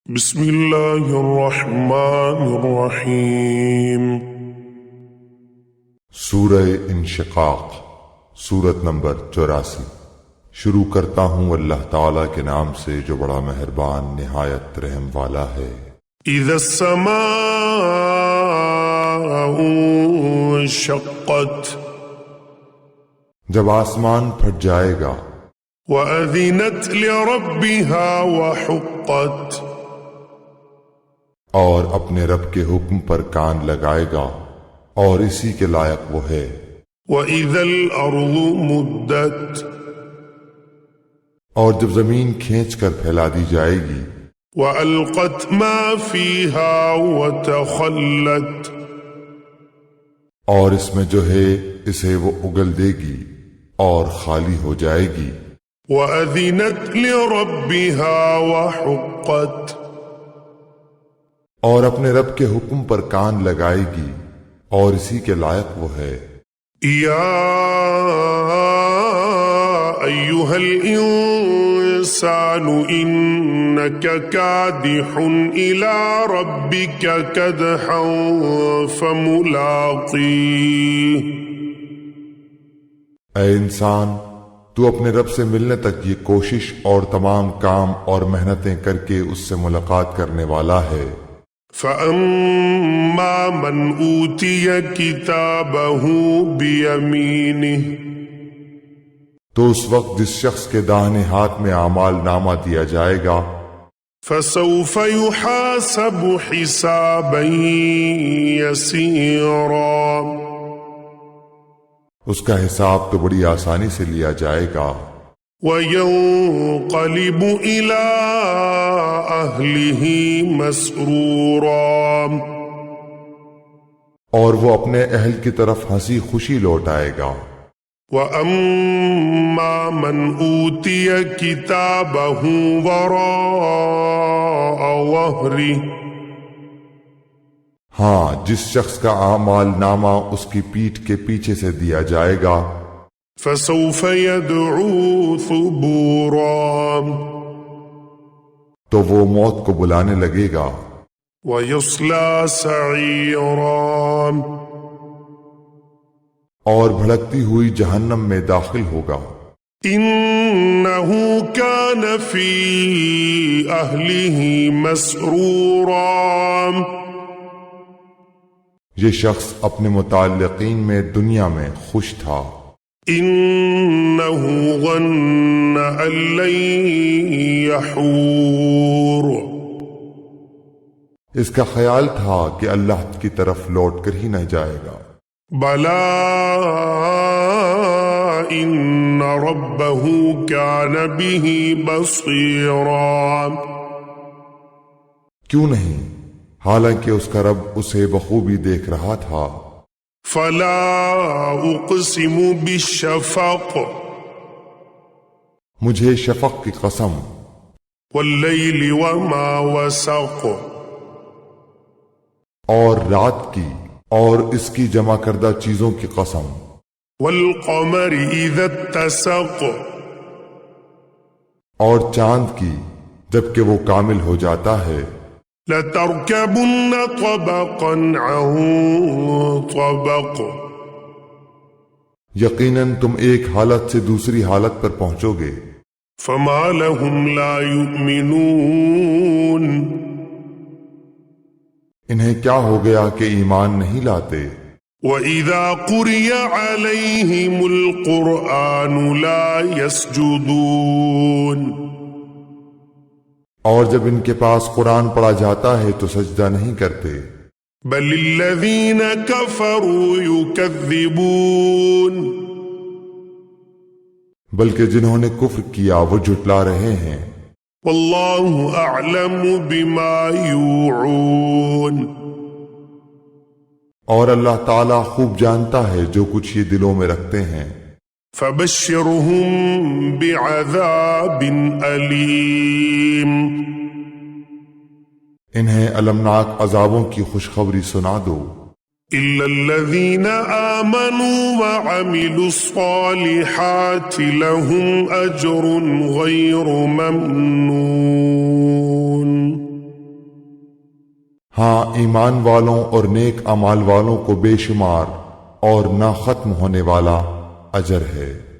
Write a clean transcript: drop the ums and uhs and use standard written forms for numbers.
بسم اللہ الرحمن الرحیم۔ سورہ انشقاق، سورت نمبر 84۔ شروع کرتا ہوں اللہ تعالیٰ کے نام سے جو بڑا مہربان نہایت رحم والا ہے۔ اذا السماء انشقت، جب آسمان پھٹ جائے گا، وَأَذِنَتْ لِرَبِّهَا وَحُقَّتْ، اور اپنے رب کے حکم پر کان لگائے گا اور اسی کے لائق وہ ہے۔ وَإِذَا الْأَرْضُ مُدَّتْ، اور جب زمین کھینچ کر پھیلا دی جائے گی، وَأَلْقَتْ مَا فِيهَا وَتَخَلَّتْ، اور اس میں جو ہے اسے وہ اگل دے گی اور خالی ہو جائے گی۔ وَأَذِنَتْ لِرَبِّهَا وَحُقَّتْ، اور اپنے رب کے حکم پر کان لگائے گی اور اسی کے لائق وہ ہے۔ یا ایھا الانسان انک کادح الی ربک کدحا فملاقیہ، اے انسان، تو اپنے رب سے ملنے تک یہ کوشش اور تمام کام اور محنتیں کر کے اس سے ملاقات کرنے والا ہے۔ فَأَمَّا مَنْ أُوتِيَ كِتَابَهُ بِيَمِينِهِ، تو اس وقت جس شخص کے داہنے ہاتھ میں اعمال نامہ دیا جائے گا، فَسَوْفَ يُحَاسَبُ حِسَابًا يَسِيرًا، اس کا حساب تو بڑی آسانی سے لیا جائے گا۔ وَيَنْقَلِبُ إِلَىٰ أَهْلِهِ مَسْرُورًا، اور وہ اپنے اہل کی طرف ہنسی خوشی لوٹ آئے گا۔ وَأَمَّا مَنْ أُوتِيَ كِتَابَهُ وَرَاءَ ظَهْرِهِ، ہاں، جس شخص کا اعمال نامہ اس کی پیٹھ کے پیچھے سے دیا جائے گا، فَسَوْفَ يَدْعُو ثُبُورًا، تو وہ موت کو بلانے لگے گا۔ وَيَصْلَىٰ سَعِيرًا، اور بھڑکتی ہوئی جہنم میں داخل ہوگا۔ إِنَّهُ كَانَ فِي أَهْلِهِ مَسْرُورًا، یہ شخص اپنے متعلقین میں دنیا میں خوش تھا۔ إِنَّهُ ظَنَّ أَن لَّن يَحُورَ، اس کا خیال تھا کہ اللہ کی طرف لوٹ کر ہی نہ جائے گا۔ بَلَىٰ إِنَّ رَبَّهُ كَانَ بِهِ بَصِيرًا، کیوں نہیں، حالانکہ اس کا رب اسے بخوبی دیکھ رہا تھا۔ فَلَا أُقْسِمُ بِالشَّفَقِ، مجھے شفق کی قسم، وَاللَّيْلِ وَمَا وَسَقَ، اور رات کی اور اس کی جمع کردہ چیزوں کی قسم، وَالْقَمَرِ إِذَا اتَّسَقَ، اور چاند کی جبکہ وہ کامل ہو جاتا ہے۔ لَتَرْكَبُنَّ طَبَقًا عَن طَبَقٍ، یقیناً تم ایک حالت سے دوسری حالت پر پہنچو گے۔ فَمَا لَهُمْ لَا يُؤْمِنُونَ، انہیں کیا ہو گیا کہ ایمان نہیں لاتے؟ وَإِذَا قُرِئَ عَلَيْهِمُ الْقُرْآنُ لَا يَسْجُدُونَ، اور جب ان کے پاس قرآن پڑھا جاتا ہے تو سجدہ نہیں کرتے۔ بَلِ الَّذِينَ كَفَرُوا يُكَذِّبُونَ، بلکہ جنہوں نے کفر کیا وہ جھٹلا رہے ہیں۔ وَاللَّهُ أَعْلَمُ بِمَا يُوعُونَ، اور اللہ تعالیٰ خوب جانتا ہے جو کچھ یہ دلوں میں رکھتے ہیں۔ فَبَشِّرْهُم بِعَذَابٍ أَلِيمٍ، انہیں المناک عذابوں کی خوشخبری سنا دو۔ إِلَّا الَّذِينَ آمَنُوا وَعَمِلُوا الصَّالِحَاتِ لَهُمْ أَجْرٌ غَيْرُ مَمْنُونٍ، ہاں ایمان والوں اور نیک اعمال والوں کو بے شمار اور نہ ختم ہونے والا اجر ہے۔